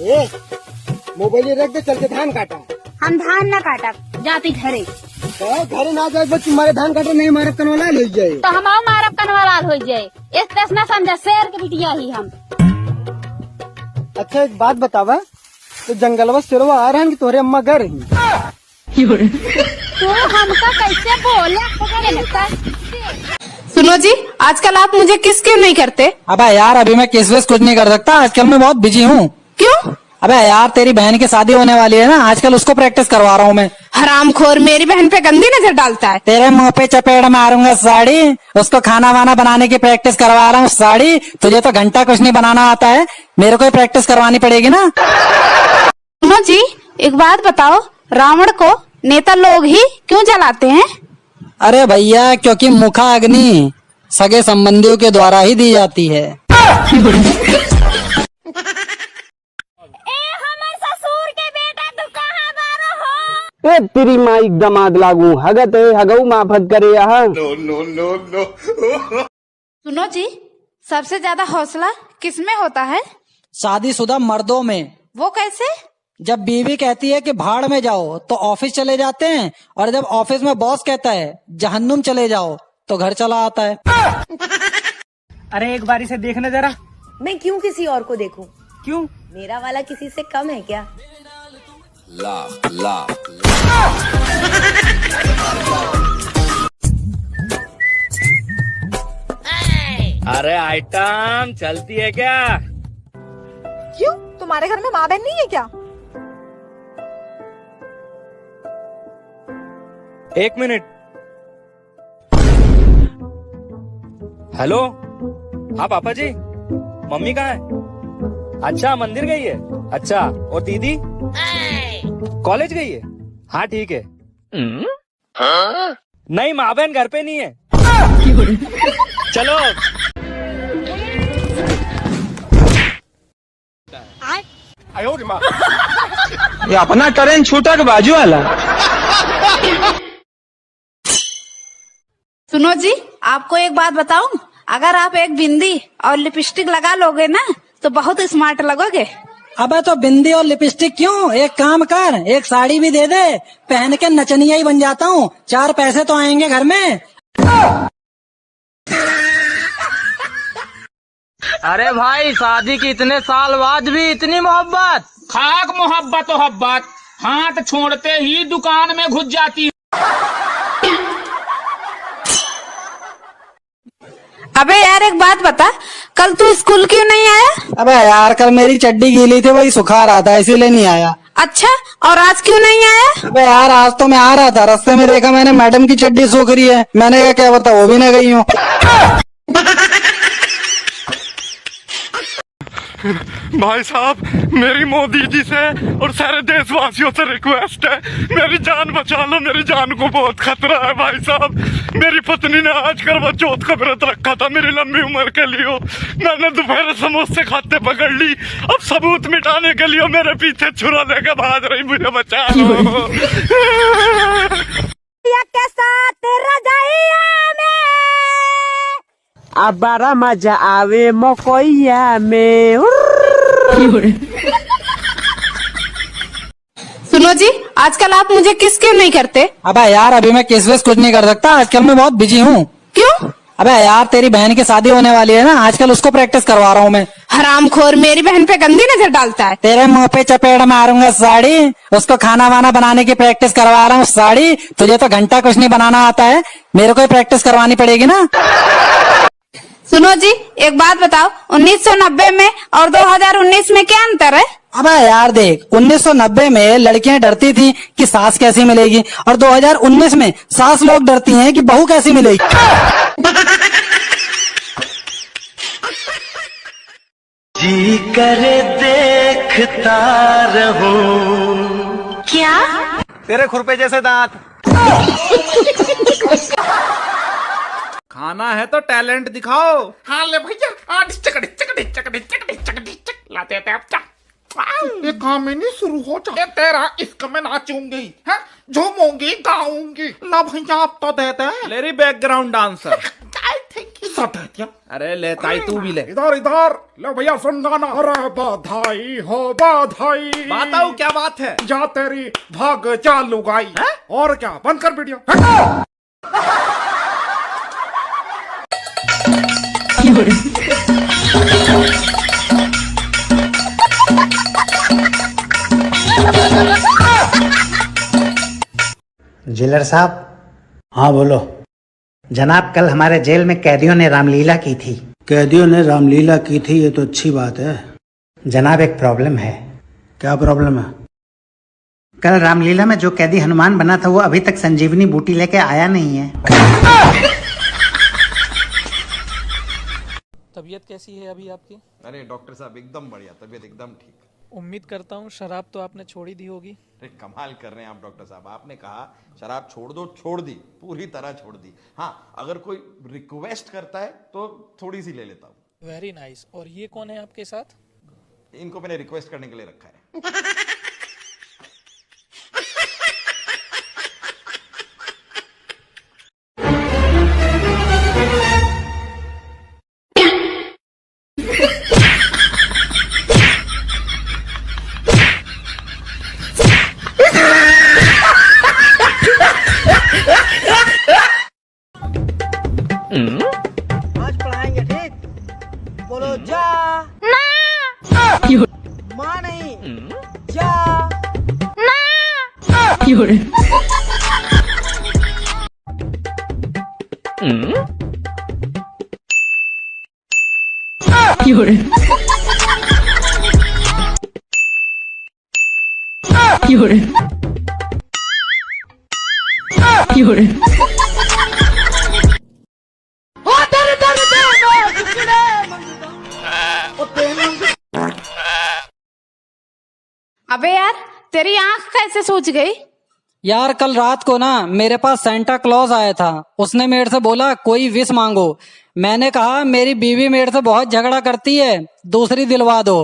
ए, mobile रख दे, चल के धान काटा। हम धान न काटा, जाती घरे। घरे ना जाए तुम्हारे धान काटे नहीं, हमारे कनवाला हो जाए तो हम मारब कनवाला हो जाए। इस तरह न समझा, शेर के बिटिया ही हम। अच्छा एक बात बतावा, तो जंगलवा सिरवा आ रहा है कि तोहरे अम्मा घर रही? तो हमका कैसे बोले? सुनो जी, आजकल आप मुझे किस क्यों नहीं करते? अबे यार अभी मैं किस वेस कुछ नहीं कर सकता, आजकल मैं बहुत बिजी हूँ। क्यों? अबे यार तेरी बहन की शादी होने वाली है ना, आजकल उसको प्रैक्टिस करवा रहा हूँ मैं। हरामखोर मेरी बहन पे गंदी नजर डालता है। तेरे मुंह पे चपेट मारूंगा साड़ी। उसको खाना वाना बनाने की प्रैक्टिस करवा रहा हूँ साड़ी। तुझे तो घंटा कुछ नहीं बनाना आता है, मेरे को ही प्रैक्टिस करवानी पड़ेगी ना। सुनो जी, एक बात बताओ, रावण को नेता लोग ही क्यों जलाते हैं? अरे भैया क्योंकि मुखा अग्नि सगे संबंधियों के द्वारा ही दी जाती है। ससुर के बेटा तू कहाँ बारो हो? ए तेरी माँ दमाद लागू हगत है, हगऊ माफत करे यहाँ। सुनो जी, सबसे ज्यादा हौसला किसमें होता है? शादीशुदा मर्दों में। वो कैसे? जब बीवी कहती है कि भाड़ में जाओ तो ऑफिस चले जाते हैं, और जब ऑफिस में बॉस कहता है जहन्नुम चले जाओ तो घर चला आता है। अरे एक बारी से देखना जरा। मैं क्यों किसी और को देखूं? क्यों? मेरा वाला किसी से कम है क्या? अरे आइटम चलती है क्या? क्यों, तुम्हारे घर में माँ बहन नहीं है क्या? एक मिनट। हेलो, हाँ पापा जी, मम्मी कहाँ है? अच्छा मंदिर गई है। अच्छा, और दीदी कॉलेज गई है। हाँ ठीक है। नहीं माँ बहन घर पे नहीं है। चलो। ये अपना ट्रेन छूटा के बाजू वाला। सुनो जी, आपको एक बात बताऊं, अगर आप एक बिंदी और लिपस्टिक लगा लोगे ना तो बहुत स्मार्ट लगोगे। अबे तो बिंदी और लिपस्टिक क्यों, एक काम कर, एक साड़ी भी दे दे, पहन के नचनिया ही बन जाता हूँ, 4 पैसे तो आएंगे घर में। अरे भाई, शादी की इतने साल बाद भी इतनी मोहब्बत? खाक मोहब्बत मोहब्बत, हाथ छोड़ते ही दुकान में घुस जाती। अबे यार एक बात बता, कल तू स्कूल क्यों नहीं आया? अबे यार कल मेरी चड्डी गीली थी, वही सुखा रहा था, इसीलिए नहीं आया। अच्छा, और आज क्यों नहीं आया? अबे यार आज तो मैं आ रहा था, रास्ते में देखा मैंने मैडम की चड्डी सूख रही है, मैंने कहा क्या बता वो भी न गई हूँ। भाई साहब, मेरी मोदी जी से और सारे देशवासियों से रिक्वेस्ट है, मेरी जान बचा लो, मेरी जान को बहुत खतरा है भाई साहब। मेरी पत्नी ने आज करवा चौथ का व्रत रखा था मेरी लंबी उम्र के लिए। मैंने दोपहर समोसे खाते पकड़ ली, अब सबूत मिटाने के लिए मेरे पीछे छुरा लेकर भाग रही, मुझे बचा लो। के साथ रजाइया में अब बड़ा मजा आवे मकोइया में। सुनो जी, आजकल आप मुझे किस क्यों नहीं करते? अबे यार अभी मैं किस वेस कुछ नहीं कर सकता, आजकल मैं बहुत बिजी हूँ। क्यों? अबे यार तेरी बहन की शादी होने वाली है ना, आजकल उसको प्रैक्टिस करवा रहा हूँ मैं। हरामखोर मेरी बहन पे गंदी नजर डालता है। तेरे मुंह पे चपेट मारूंगा साड़ी। उसको खाना वाना बनाने की प्रैक्टिस करवा रहा हूँ साड़ी। तुझे तो घंटा कुछ नहीं बनाना आता है, मेरे को ही प्रैक्टिस करवानी पड़ेगी ना। सुनो जी, एक बात बताओ, 1990 में और 2019 में क्या अंतर है? अबे यार देख, 1990 में लड़कियां डरती थी कि सास कैसी मिलेगी, और 2019 में सास लोग डरती हैं कि बहू कैसी मिलेगी। जी करे देखता रहूं। क्या? तेरे खुरपे जैसे दांत। खाना है तो टैलेंट दिखाओ। हाँ ले भैया, चकड़ी चकड़ी चकड़ी चकड़ी चकड़ी चक लाते हैं आप। ये काम ही नहीं शुरू हो जाए तेरा, इसका मैं नाचूंगी, है झूमूंगी गाऊंगी। ला भैया आप तो दे दे। लेरी बैकग्राउंड डांसर। कैसा टहतिया। अरे ले ताई तू भी ले। इधर इधर ले भैया सुन गाना। अरे बधाई हो बधाई। बताओ क्या बात है। जा तेरी भाग चालू गाई। और क्या, बंद कर वीडियो। जेलर साहब। हाँ बोलो। जनाब, कल हमारे जेल में कैदियों ने रामलीला की थी। कैदियों ने रामलीला की थी, ये तो अच्छी बात है। जनाब, एक प्रॉब्लम है। क्या प्रॉब्लम है? कल रामलीला में जो कैदी हनुमान बना था वो अभी तक संजीवनी बूटी लेके आया नहीं है। तबीयत कैसी है अभी आपकी? अरे डॉक्टर साहब एकदम बढ़िया, तबीयत एकदम ठीक। उम्मीद करता हूँ शराब तो आपने छोड़ ही दी होगी। अरे कमाल कर रहे हैं आप डॉक्टर साहब। आपने कहा शराब छोड़ दो, छोड़ दी, पूरी तरह छोड़ दी। हाँ, अगर कोई रिक्वेस्ट करता है तो थोड़ी सी ले लेता हूँ। Very nice. और ये कौन है आपके साथ? इनको मैंने रिक्वेस्ट करने के लिए रखा है। आज पढ़ाएंगे, ठीक? बोलो जा। माँ नहीं, जा। अबे यार, तेरी आंख कैसे सूज गई? यार कल रात को ना मेरे पास सेंटा क्लॉज आया था। उसने मेरे से बोला कोई विश मांगो। मैंने कहा मेरी बीवी मेरे से बहुत झगड़ा करती है, दूसरी दिलवा दो।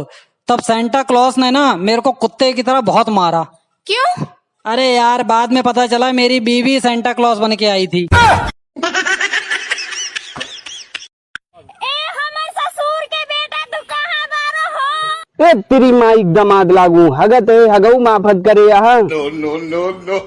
तब सेंटा क्लॉज ने ना मेरे को कुत्ते की तरह बहुत मारा। क्यों? अरे यार बाद में पता चला मेरी बीवी सेंटा क्लॉज बन के आई थी। ससुर के बेटा तू कहाँ बारो हो? ए तेरी माई दमाद लागू हगत है, हगऊ माफत करे यहाँ। No no no no